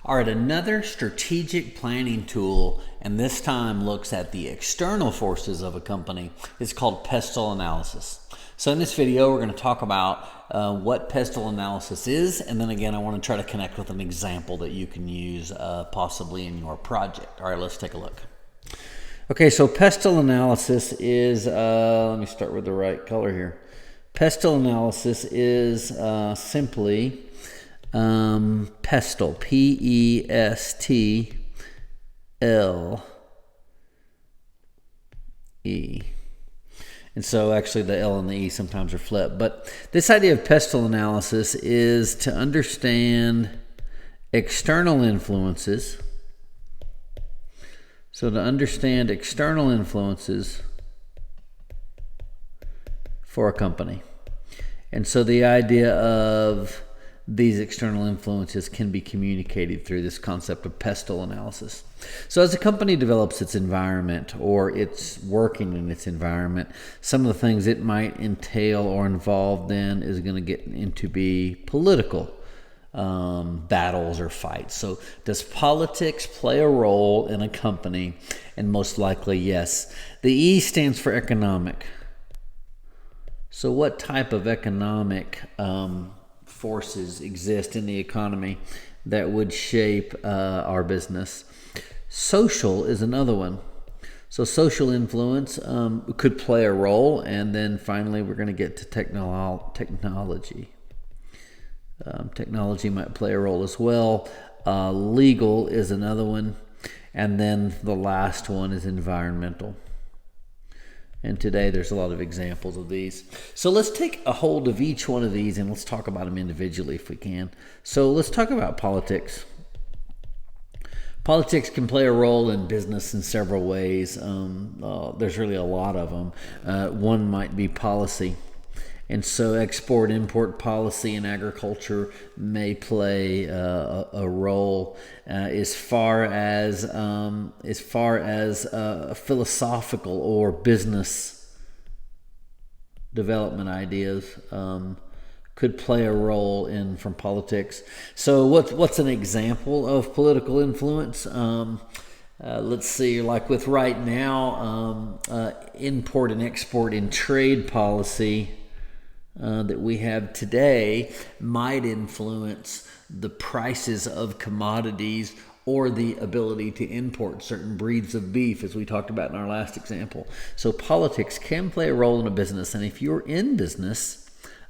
All right, another strategic planning tool, and this time looks at the external forces of a company, is called PESTLE analysis. So in this video, we're going to talk about what PESTLE analysis is, and then again, I want to try to connect with an example that you can use possibly in your project. All right, let's take a look. Okay, so PESTLE analysis is, let me start with the right color here. PESTLE analysis is simply PESTLE, P-E-S-T-L-E. And so actually the L and the E sometimes are flipped. But this idea of PESTLE analysis is to understand external influences. So to understand external influences for a company. And so the idea of these external influences can be communicated through this concept of PESTLE analysis. So as a company develops its environment or it's working in its environment, some of the things it might entail or involve then is going to get into be political battles or fights. So does politics play a role in a company? And most likely, yes. The E stands for economic. So what type of economic forces exist in the economy that would shape our business? Social is another one. So social influence could play a role. And then finally, we're going to get to technology. Technology might play a role as well. Legal is another one. And then the last one is environmental. And today there's a lot of examples of these. So let's take a hold of each one of these and let's talk about them individually if we can. So let's talk about politics. Politics can play a role in business in several ways. There's really a lot of them. One might be policy. And so export-import policy in agriculture may play a role as far as philosophical or business development ideas could play a role from politics. So what's an example of political influence? Let's see, like with right now, import and export in trade policy that we have today might influence the prices of commodities or the ability to import certain breeds of beef, as we talked about in our last example. So politics can play a role in a business, and if you're in business,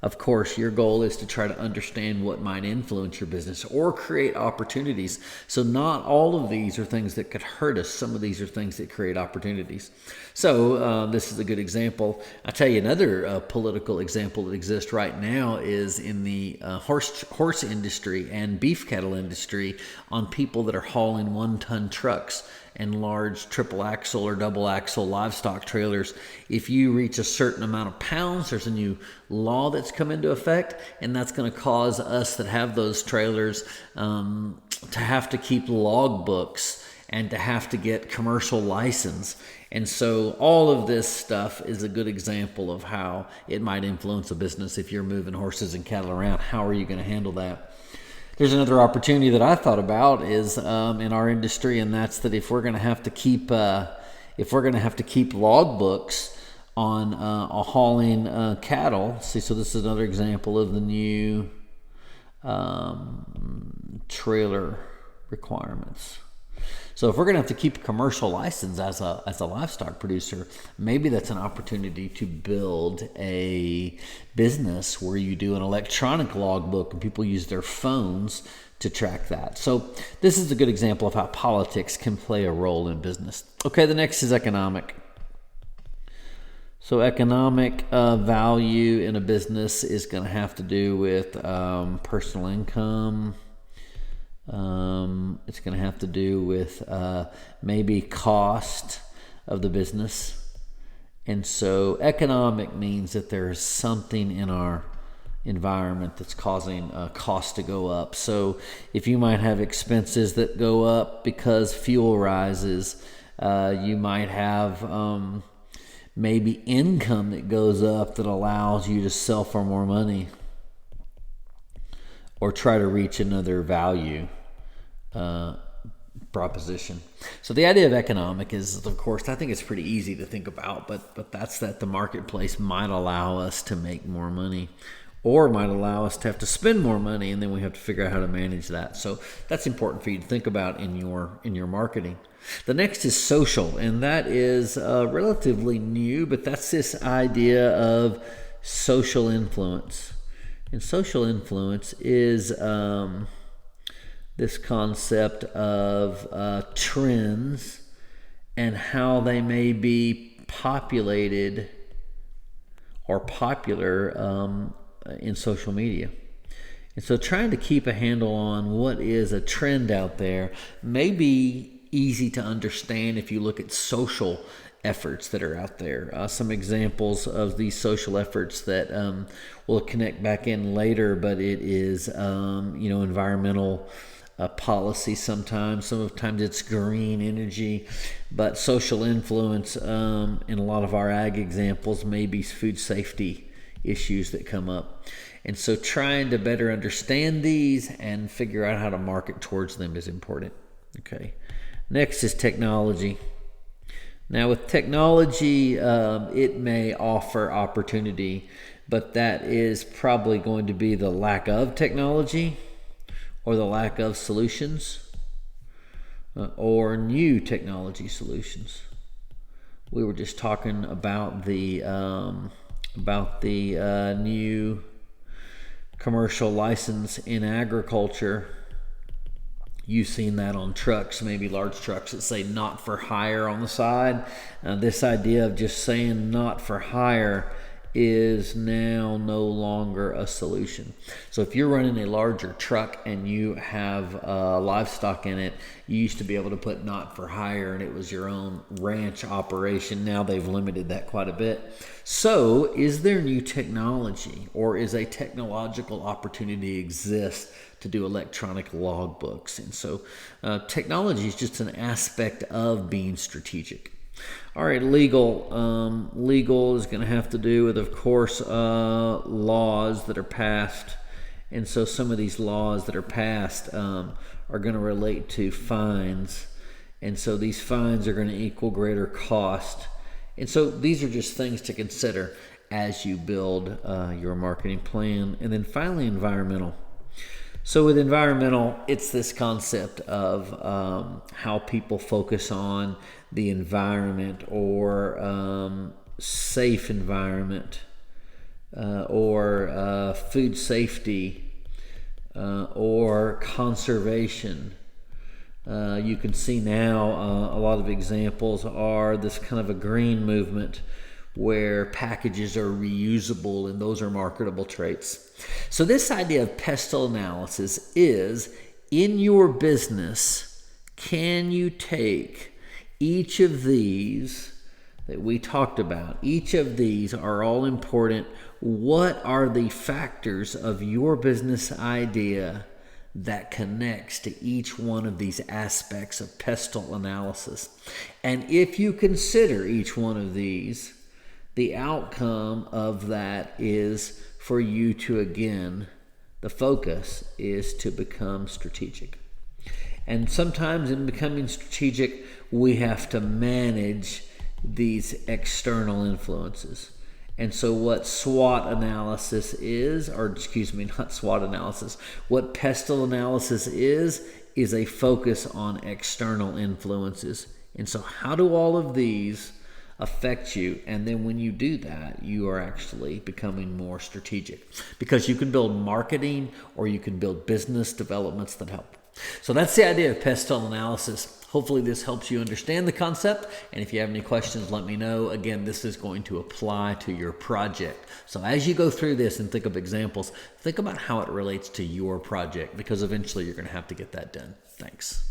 of course, your goal is to try to understand what might influence your business or create opportunities. So not all of these are things that could hurt us. Some of these are things that create opportunities. So this is a good example. I'll tell you another political example that exists right now is in the horse industry and beef cattle industry on people that are hauling 1-ton trucks and large triple axle or double axle livestock trailers. If you reach a certain amount of pounds, there's a new law that's come into effect, and that's going to cause us that have those trailers to have to keep log books and to have to get commercial license. And so all of this stuff is a good example of how it might influence a business. If you're moving horses and cattle around, how are you going to handle that? There's another opportunity that I thought about is in our industry, and that's that if we're going to have to keep log books on hauling cattle. See, so this is another example of the new trailer requirements. So if we're going to have to keep a commercial license as a livestock producer, maybe that's an opportunity to build a business where you do an electronic logbook and people use their phones to track that. So this is a good example of how politics can play a role in business. Okay, the next is economic. So economic value in a business is going to have to do with personal income. It's going to have to do with maybe cost of the business. And so economic means that there is something in our environment that's causing cost to go up. So if you might have expenses that go up because fuel rises, you might have maybe income that goes up that allows you to sell for more money or try to reach another value proposition. So the idea of economic is, of course, I think it's pretty easy to think about, but that's that the marketplace might allow us to make more money, or might allow us to have to spend more money, and then we have to figure out how to manage that. So that's important for you to think about in your marketing. The next is social, and that is relatively new, but that's this idea of social influence. And social influence is this concept of trends and how they may be populated or popular in social media. And so trying to keep a handle on what is a trend out there may be easy to understand if you look at social efforts that are out there. Some examples of these social efforts that we'll connect back in later, but it is environmental policy sometimes it's green energy, but social influence in a lot of our ag examples may be food safety issues that come up. And so trying to better understand these and figure out how to market towards them is important. Okay. Next is technology. Now with technology, it may offer opportunity, but that is probably going to be the lack of technology or the lack of solutions or new technology solutions. We were just talking about the new commercial license in agriculture. You've seen that on trucks, maybe large trucks that say not for hire on the side. This idea of just saying not for hire is now no longer a solution. So if you're running a larger truck and you have livestock in it, you used to be able to put not for hire and it was your own ranch operation. Now they've limited that quite a bit. So is there new technology, or is a technological opportunity exist to do electronic logbooks? And so technology is just an aspect of being strategic. All right, legal. Legal is going to have to do with, of course, laws that are passed. And so some of these laws that are passed are going to relate to fines. And so these fines are going to equal greater cost. And so these are just things to consider as you build your marketing plan. And then finally, environmental. So with environmental, it's this concept of how people focus on the environment, or safe environment, or food safety, or conservation. You can see now a lot of examples are this kind of a green movement where packages are reusable, and those are marketable traits. So this idea of PESTLE analysis is, in your business, can you take each of these that we talked about? Each of these are all important. What are the factors of your business idea that connects to each one of these aspects of PESTLE analysis? And if you consider each one of these, the outcome of that is for you to, again, the focus is to become strategic. And sometimes in becoming strategic, we have to manage these external influences. And so what SWOT analysis is, not SWOT analysis, what PESTLE analysis is a focus on external influences. And so how do all of these affect you? And then when you do that, you are actually becoming more strategic, because you can build marketing or you can build business developments that help. So that's the idea of PESTLE analysis. Hopefully this helps you understand the concept. And if you have any questions, let me know. Again, this is going to apply to your project. So as you go through this and think of examples, think about how it relates to your project, because eventually you're going to have to get that done. Thanks.